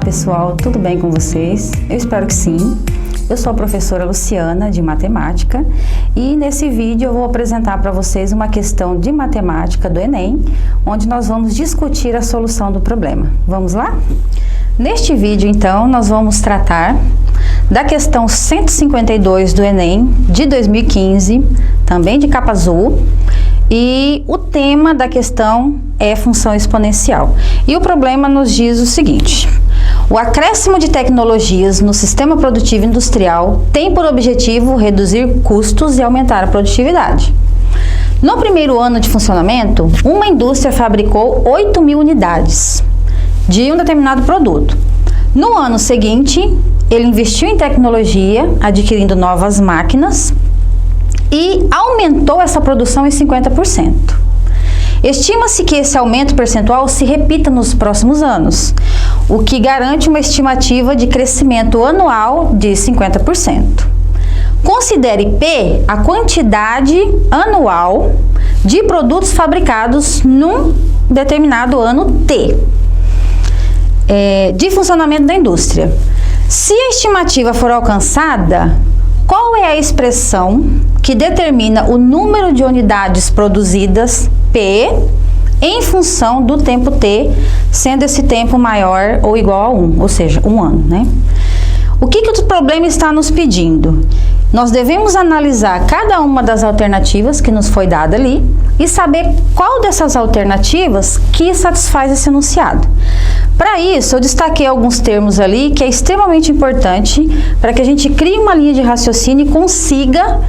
pessoal, tudo bem com vocês? Eu espero que sim. Eu sou a professora Luciana, de Matemática, e nesse vídeo eu vou apresentar para vocês uma questão de matemática do Enem, onde nós vamos discutir a solução do problema. Vamos lá? Neste vídeo, então, nós vamos tratar da questão 152 do Enem de 2015, também de capa azul, e o tema da questão é função exponencial. E o problema nos diz o seguinte: o acréscimo de tecnologias no sistema produtivo industrial tem por objetivo reduzir custos e aumentar a produtividade. No primeiro ano de funcionamento, uma indústria fabricou 8.000 unidades de um determinado produto. No ano seguinte, ele investiu em tecnologia, adquirindo novas máquinas e aumentou essa produção em 50%. Estima-se que esse aumento percentual se repita nos próximos anos, o que garante uma estimativa de crescimento anual de 50%. Considere P a quantidade anual de produtos fabricados num determinado ano T de funcionamento da indústria. Se a estimativa for alcançada, qual é a expressão que determina o número de unidades produzidas, P, em função do tempo T, sendo esse tempo maior ou igual a 1, ou seja, 1 ano, né? O que o problema está nos pedindo? Nós devemos analisar cada uma das alternativas que nos foi dada ali e saber qual dessas alternativas que satisfaz esse enunciado. Para isso, eu destaquei alguns termos ali que é extremamente importante para que a gente crie uma linha de raciocínio e consiga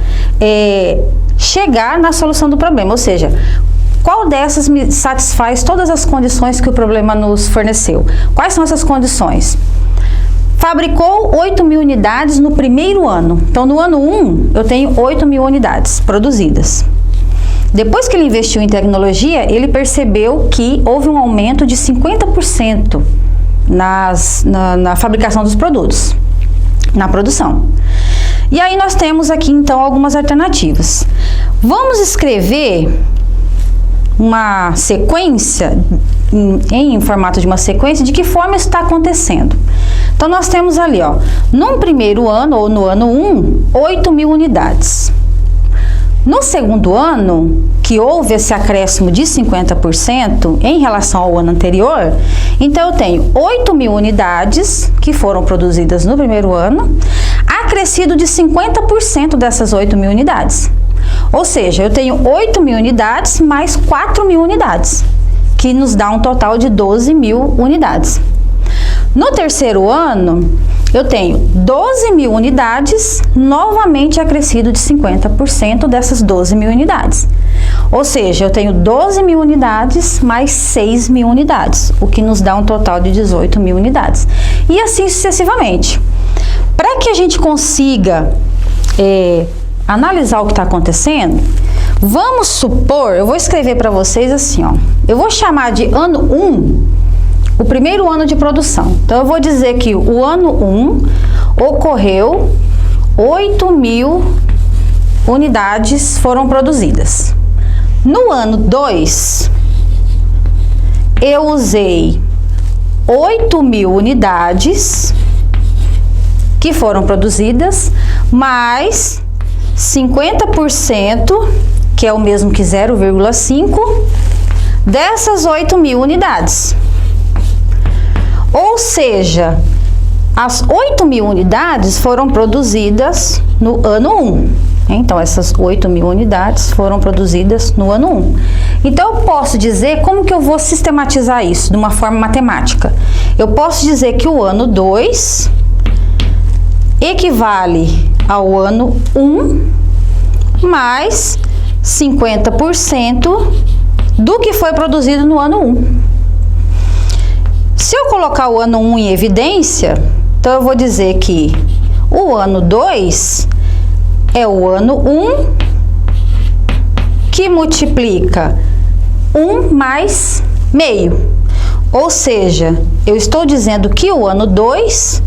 chegar na solução do problema, ou seja, qual dessas me satisfaz todas as condições que o problema nos forneceu? Quais são essas condições? Fabricou 8.000 unidades no primeiro ano. Então, no ano 1, eu tenho 8.000 unidades produzidas. Depois que ele investiu em tecnologia, ele percebeu que houve um aumento de 50% na fabricação dos produtos, na produção. E aí nós temos aqui, então, algumas alternativas. Vamos escrever uma sequência, em formato de uma sequência, de que forma isso está acontecendo. Então, nós temos ali, ó, no primeiro ano, ou no ano 1, 8.000 unidades. No segundo ano, que houve esse acréscimo de 50% em relação ao ano anterior, então eu tenho 8.000 unidades que foram produzidas no primeiro ano, acrescido de 50% dessas 8.000 unidades. Ou seja, eu tenho 8.000 unidades mais 4.000 unidades, que nos dá um total de 12.000 unidades. No terceiro ano, eu tenho 12.000 unidades, novamente acrescido de 50% dessas 12.000 unidades. Ou seja, eu tenho 12.000 unidades mais 6.000 unidades, o que nos dá um total de 18.000 unidades. E assim sucessivamente. Para que a gente consiga analisar o que está acontecendo, vamos supor, eu vou escrever para vocês assim, ó, eu vou chamar de ano 1, o primeiro ano de produção. Então, eu vou dizer que o ano 1 ocorreu 8.000 unidades foram produzidas. No ano 2, eu usei 8.000 unidades que foram produzidas, mais 50%, que é o mesmo que 0,5, dessas 8.000 unidades. Ou seja, as 8.000 unidades foram produzidas no ano 1. Então, essas 8.000 unidades foram produzidas no ano 1. Então, eu posso dizer, como que eu vou sistematizar isso de uma forma matemática? Eu posso dizer que o ano 2 equivale ao ano 1 mais 50% do que foi produzido no ano 1. Se eu colocar o ano 1 em evidência, então eu vou dizer que o ano 2 é o ano 1 que multiplica 1 mais meio. Ou seja, eu estou dizendo que o ano 2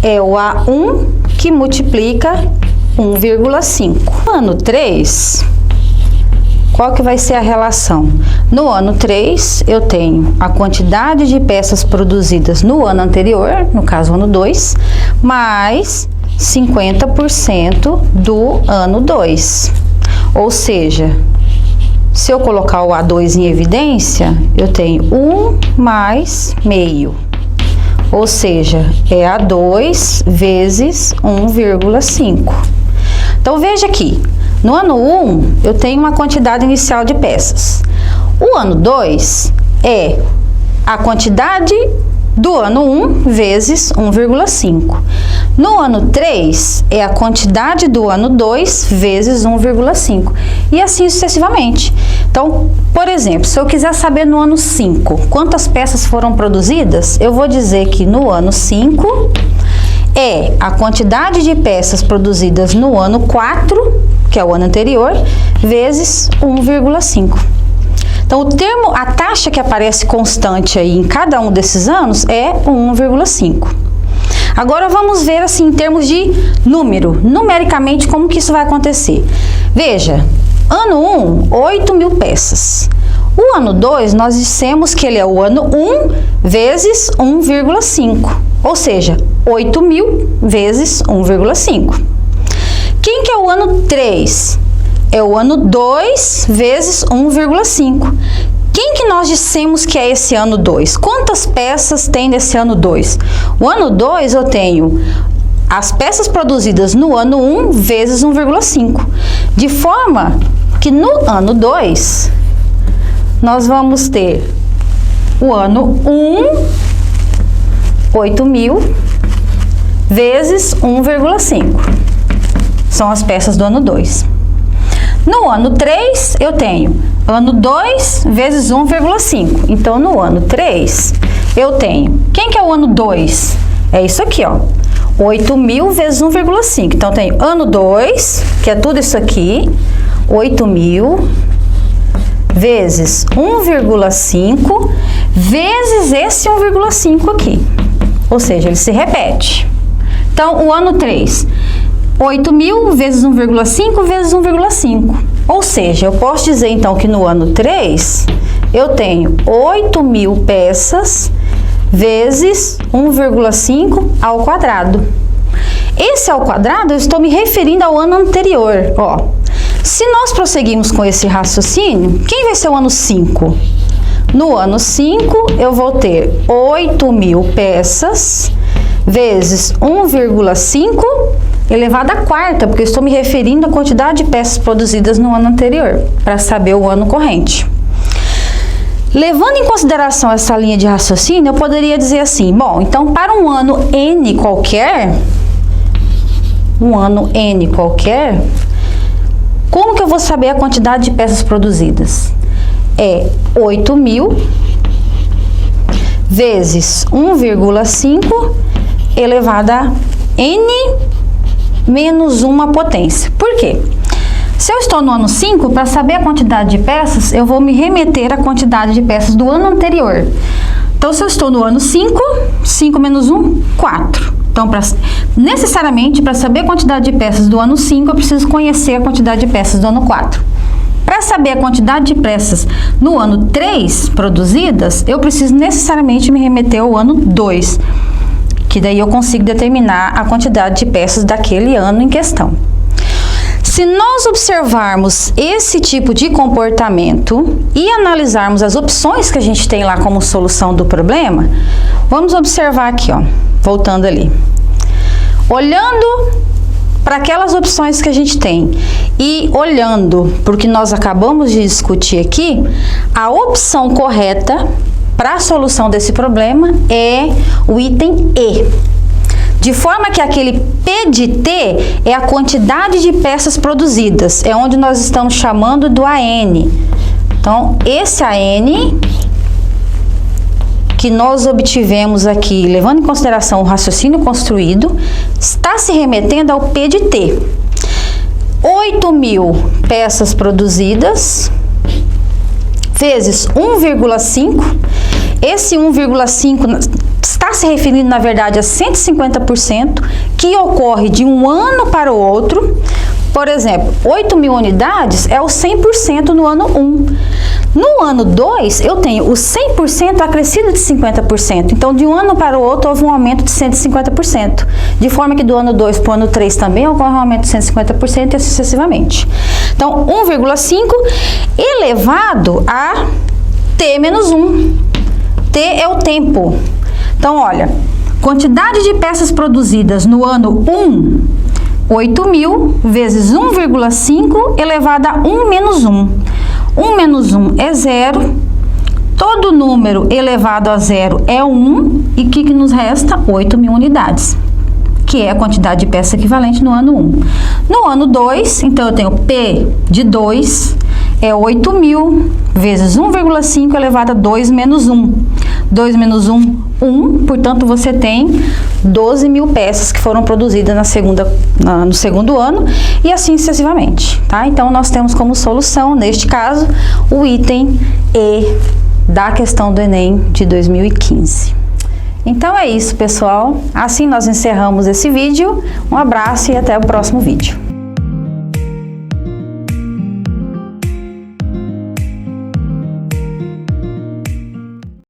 é o A1 que multiplica 1,5. O ano 3, qual que vai ser a relação? No ano 3, eu tenho a quantidade de peças produzidas no ano anterior, no caso, ano 2, mais 50% do ano 2. Ou seja, se eu colocar o A2 em evidência, eu tenho 1 mais meio. Ou seja, é A2 vezes 1,5. Então, veja aqui, no ano 1, eu tenho uma quantidade inicial de peças. O ano 2 é a quantidade do ano 1 vezes 1,5. No ano 3, é a quantidade do ano 2 vezes 1,5. E assim sucessivamente. Então, por exemplo, se eu quiser saber no ano 5 quantas peças foram produzidas, eu vou dizer que no ano 5 é a quantidade de peças produzidas no ano 4, que é o ano anterior, vezes 1,5. Então, a taxa que aparece constante aí em cada um desses anos é 1,5. Agora, vamos ver assim, em termos de número, numericamente, como que isso vai acontecer. Veja, ano 1, 8.000 peças. O ano 2, nós dissemos que ele é o ano 1 vezes 1,5, ou seja, 8.000 vezes 1,5. Quem que é o ano 3? É o ano 2 vezes 1,5. Quem que nós dissemos que é esse ano 2? Quantas peças tem nesse ano 2? O ano 2 eu tenho as peças produzidas no ano 1 vezes 1,5. De forma que no ano 2, nós vamos ter o ano 1, 8.000, vezes 1,5. São as peças do ano 2. No ano 3, eu tenho ano 2 vezes 1,5. Então, no ano 3, eu tenho... Quem que é o ano 2? É isso aqui, ó. 8.000 vezes 1,5. Então, eu tenho ano 2, que é tudo isso aqui, 8.000 vezes 1,5 vezes esse 1,5 aqui. Ou seja, ele se repete. Então, o ano 3, 8.000 vezes 1,5 vezes 1,5. Ou seja, eu posso dizer então que no ano 3, eu tenho 8.000 peças vezes 1,5 ao quadrado. Esse ao quadrado, eu estou me referindo ao ano anterior. Ó, se nós prosseguirmos com esse raciocínio, quem vai ser o ano 5? No ano 5, eu vou ter 8.000 peças vezes 1,5 elevado à quarta, porque eu estou me referindo à quantidade de peças produzidas no ano anterior, para saber o ano corrente. Levando em consideração essa linha de raciocínio, eu poderia dizer assim, bom, então para um ano N qualquer, como que eu vou saber a quantidade de peças produzidas? É 8.000 vezes 1,5 elevado a N menos 1 potência. Por quê? Se eu estou no ano 5, para saber a quantidade de peças, eu vou me remeter à quantidade de peças do ano anterior. Então, se eu estou no ano 5, 5 menos 1, 4. Então, necessariamente, para saber a quantidade de peças do ano 5, eu preciso conhecer a quantidade de peças do ano 4. Para saber a quantidade de peças no ano 3 produzidas, eu preciso necessariamente me remeter ao ano 2. Que daí eu consigo determinar a quantidade de peças daquele ano em questão. Se nós observarmos esse tipo de comportamento e analisarmos as opções que a gente tem lá como solução do problema, vamos observar aqui, ó, voltando ali. Olhando para aquelas opções que a gente tem e olhando para o que nós acabamos de discutir aqui, a opção correta para a solução desse problema é o item E. De forma que aquele P de T é a quantidade de peças produzidas, é onde nós estamos chamando do AN. Então, esse AN que nós obtivemos aqui, levando em consideração o raciocínio construído, está se remetendo ao P de T. 8.000 peças produzidas vezes 1,5. Esse 1,5 está se referindo, na verdade, a 150%, que ocorre de um ano para o outro, Por exemplo, 8.000 unidades é o 100% no ano 1. No ano 2, eu tenho o 100% acrescido de 50%. Então, de um ano para o outro, houve um aumento de 150%. De forma que do ano 2 para o ano 3 também ocorre um aumento de 150% e assim sucessivamente. Então, 1,5 elevado a t menos 1. T é o tempo. Então, olha, quantidade de peças produzidas no ano 1, 8.000 vezes 1,5 elevado a 1 menos 1. 1 menos 1 é 0. Todo número elevado a 0 é 1. E o que nos resta? 8.000 unidades, que é a quantidade de peça equivalente no ano 1. No ano 2, então eu tenho P de 2, é 8.000 vezes 1,5 elevado a 2 menos 1. 2 menos 1, 1, portanto você tem 12.000 peças que foram produzidas no segundo ano e assim sucessivamente, tá? Então nós temos como solução, neste caso, o item E da questão do Enem de 2015. Então é isso, pessoal. Assim nós encerramos esse vídeo. Um abraço e até o próximo vídeo.